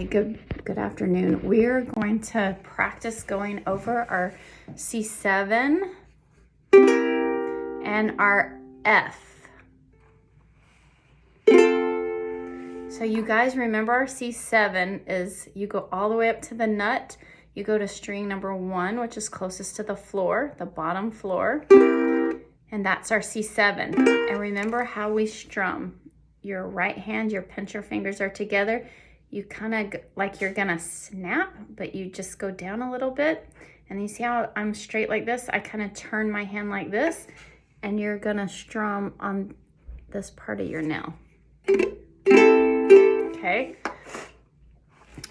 Hi, good afternoon. We're going to practice going over our C7 and our F. So you guys remember our C7 is you go all the way up to the nut, you go to string number 1, which is closest to the floor, the bottom floor, and that's our C7. And remember how we strum. Your right hand, your pincher fingers are together. You kind of like you're gonna snap, but you just go down a little bit. And you see how I'm straight like this? I kind of turn my hand like this, and you're gonna strum on this part of your nail. Okay.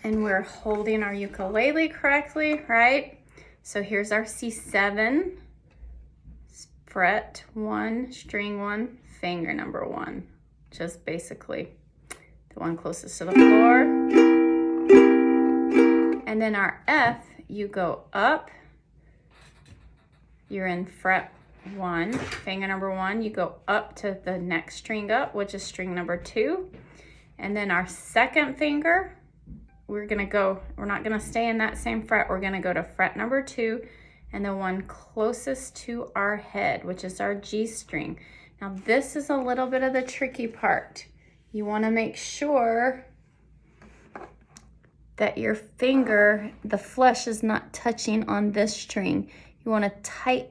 And we're holding our ukulele correctly, right? So here's our C7, fret 1, string 1, finger number 1. Just basically the one closest to the floor. And then our F, you go up, you're in fret 1, finger number 1, you go up to the next string up, which is string number 2. And then our second finger, we're not gonna stay in that same fret, we're gonna go to fret number 2 and the one closest to our head, which is our G string. Now this is a little bit of the tricky part. You wanna make sure that your finger, the flesh is not touching on this string. You want a tight,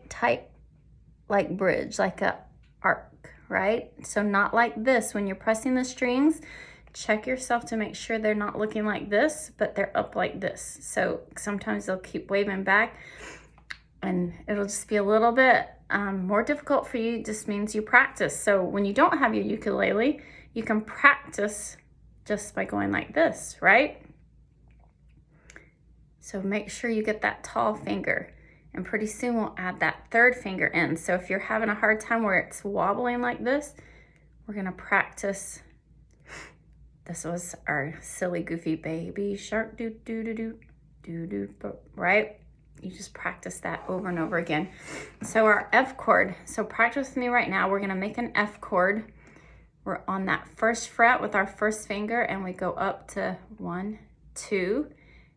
like bridge, like a arc, right? So not like this. When you're pressing the strings, check yourself to make sure they're not looking like this, but they're up like this. So sometimes they'll keep waving back and it'll just be a little bit more difficult for you. It just means you practice. So when you don't have your ukulele, you can practice just by going like this, right? So make sure you get that tall finger, and pretty soon we'll add that third finger in. So if you're having a hard time where it's wobbling like this, we're gonna practice. This was our silly, goofy baby shark, do, do, do, do, do, do, right? You just practice that over and over again. So our F chord, so practice with me right now. We're gonna make an F chord. We're on that first fret with our first finger and we go up to 1, 2,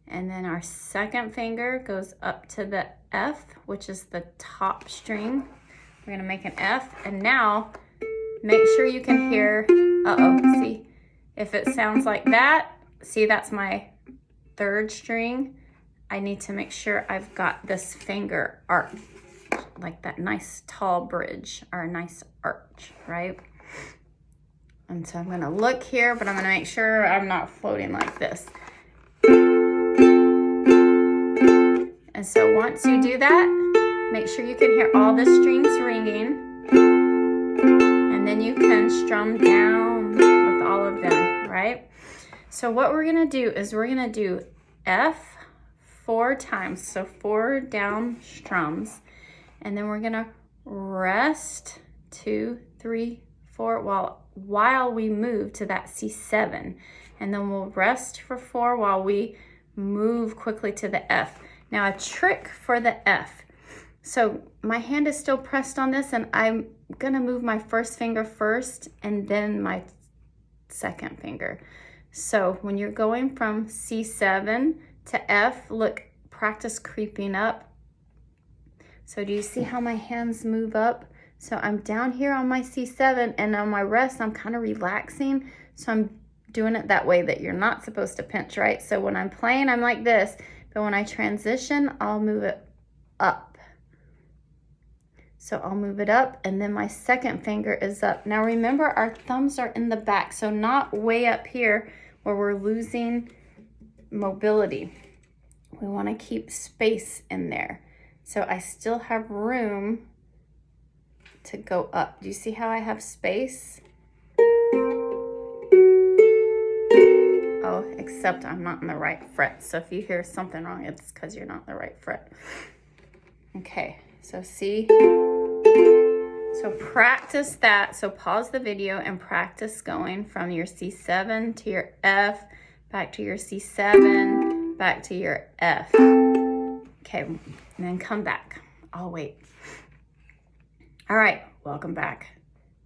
and then our second finger goes up to the F, which is the top string. We're gonna make an F, and now make sure you can hear, see, if it sounds like that, see that's my third string. I need to make sure I've got this finger arch, like that nice tall bridge or a nice arch, right? And so I'm gonna look here, but I'm gonna make sure I'm not floating like this. And so once you do that, make sure you can hear all the strings ringing, and then you can strum down with all of them, right? So what we're gonna do is we're gonna do F 4 times, so 4 down strums, and then we're gonna rest 2, 3, 4 while we move to that C7, and then we'll rest for 4 while we move quickly to the F. Now a trick for the F, so my hand is still pressed on this and I'm gonna move my first finger first and then my second finger. So when you're going from C7 to F, look, practice creeping up. So do you see how my hands move up? So I'm down here on my C7 and on my rest, I'm kind of relaxing. So I'm doing it that way that you're not supposed to pinch, right? So when I'm playing, I'm like this, but when I transition, I'll move it up. So I'll move it up and then my second finger is up. Now remember, our thumbs are in the back, so not way up here where we're losing mobility. We want to keep space in there. So I still have room to go up. Do you see how I have space? Oh, except I'm not in the right fret. So if you hear something wrong, it's because you're not in the right fret. Okay, so see? So practice that. So pause the video and practice going from your C7 to your F, back to your C7, back to your F. Okay, and then come back. I'll wait. All right, welcome back.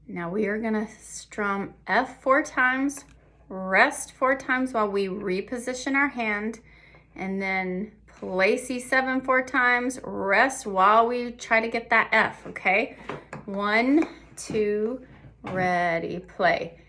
Now we are gonna strum F 4 times, rest 4 times while we reposition our hand, and then play C7 4 times, rest while we try to get that F, okay? 1, 2, ready, play.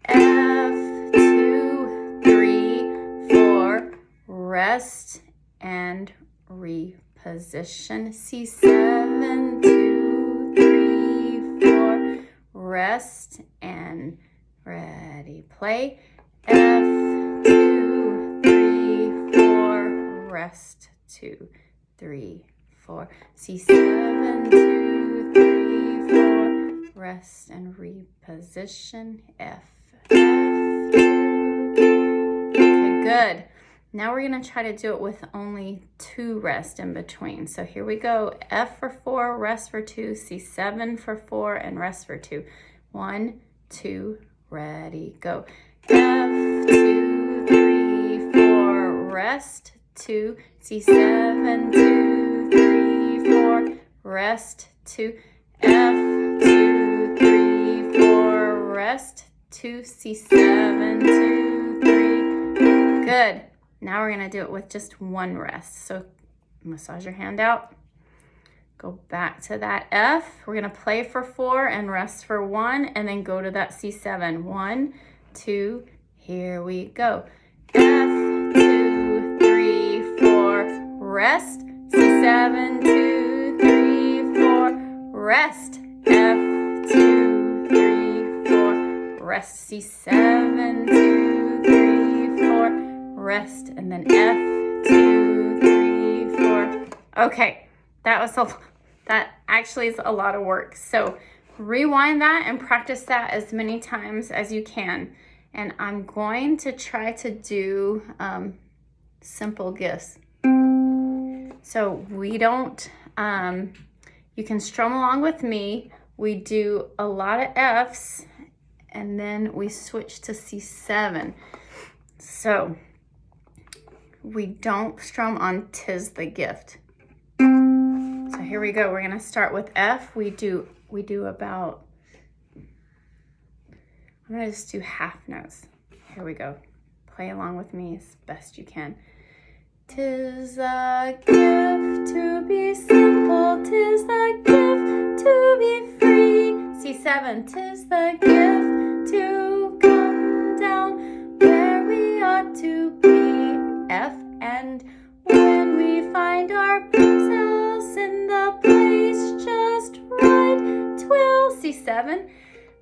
F, 2, 3, 4, rest and reposition. C7, 2, 3, 4, rest and ready, play. F, 2, 3, 4, rest, 2, 3, 4. C7, 2, 3, 4, rest and reposition. F. Okay, good. Now we're gonna try to do it with only 2 rests in between. So here we go. F for 4, rest for 2, C7 for 4, and rest for 2. 1, 2, ready, go. F, 2, 3, 4, rest, 2, C7, 2, 3, 4, rest, 2, F, 2, 3, 4, rest, 2, C7, 2, 3. Good. Now we're gonna do it with just 1 rest. So massage your hand out. Go back to that F. We're gonna play for 4 and rest for 1, and then go to that C7. 1, 2, here we go. F, 2, 3, 4, rest. C7, 2, 3, 4, rest. F, 2, 3, 4, rest. C7, 2, 3, 4, rest. And then F, 2, 3, 4. Okay, that actually is a lot of work. So rewind that and practice that as many times as you can. And I'm going to try to do simple gifts. So we don't, you can strum along with me. We do a lot of Fs, and then we switch to C7. So we don't strum on "'Tis the Gift." So here we go. We're gonna start with F. We do about, I'm gonna just do half notes. Here we go. Play along with me as best you can. 'Tis a gift to be simple, 'tis the gift to be free. C7, 'tis the gift to come down where we ought to be. F, and when we find ourselves in the place just right, 'twill C7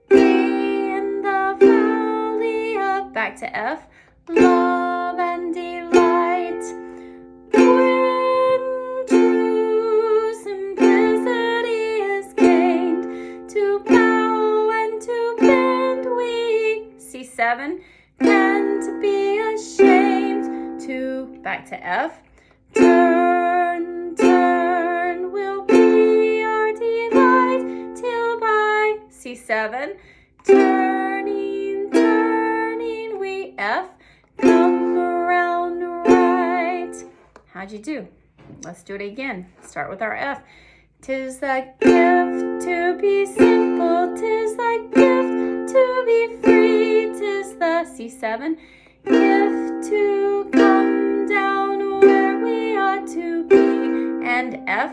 be in the valley of, back to F, love and delight. When true simplicity is gained, to bow and to bend we, C7, can't be ashamed to, back to F, turn, turn will be our delight, till by, C7, turning, turning we, F, come around right. How'd you do? Let's do it again. Start with our F. 'Tis the gift to be simple, 'tis the gift to be free, 'tis the C7 gift to come down where we ought to be. And F,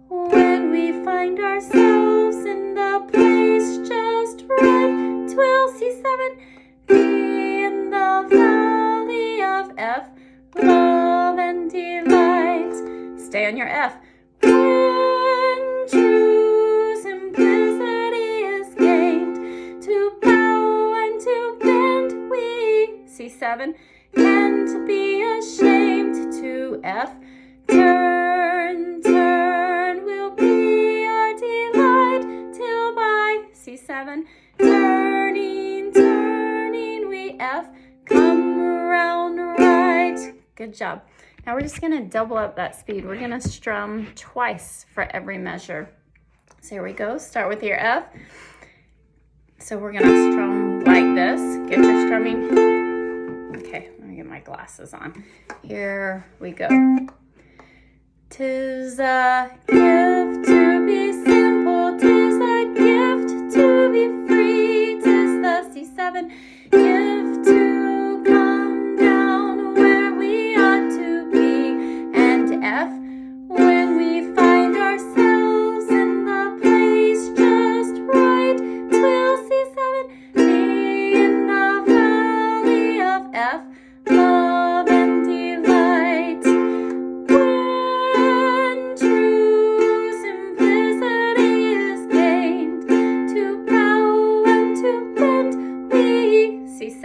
when we find ourselves in the place just right, 'twill C7 be in the valley of F, love and delight. Stay on your F. When true simplicity is gained, to bow and to bend we, C7, can't be ashamed to F, turn, turn will be our delight, till by, C7, turning, turning we, F, come around right. Good job. Now we're just gonna double up that speed. We're gonna strum twice for every measure. So here we go. Start with your F. So we're gonna strum like this. Get your strumming. Okay, let me get my glasses on. Here we go. 'Tis a gift to be simple, 'tis a gift to be free, 'tis the C7 gift to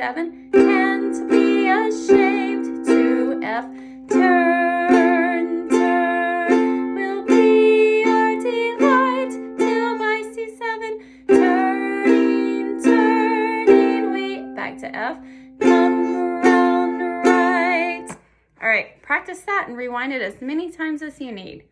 C7, can't be ashamed, to F, turn, turn, will be our delight, till by C7, turning, turning, we, back to F, come around right. All right, practice that and rewind it as many times as you need.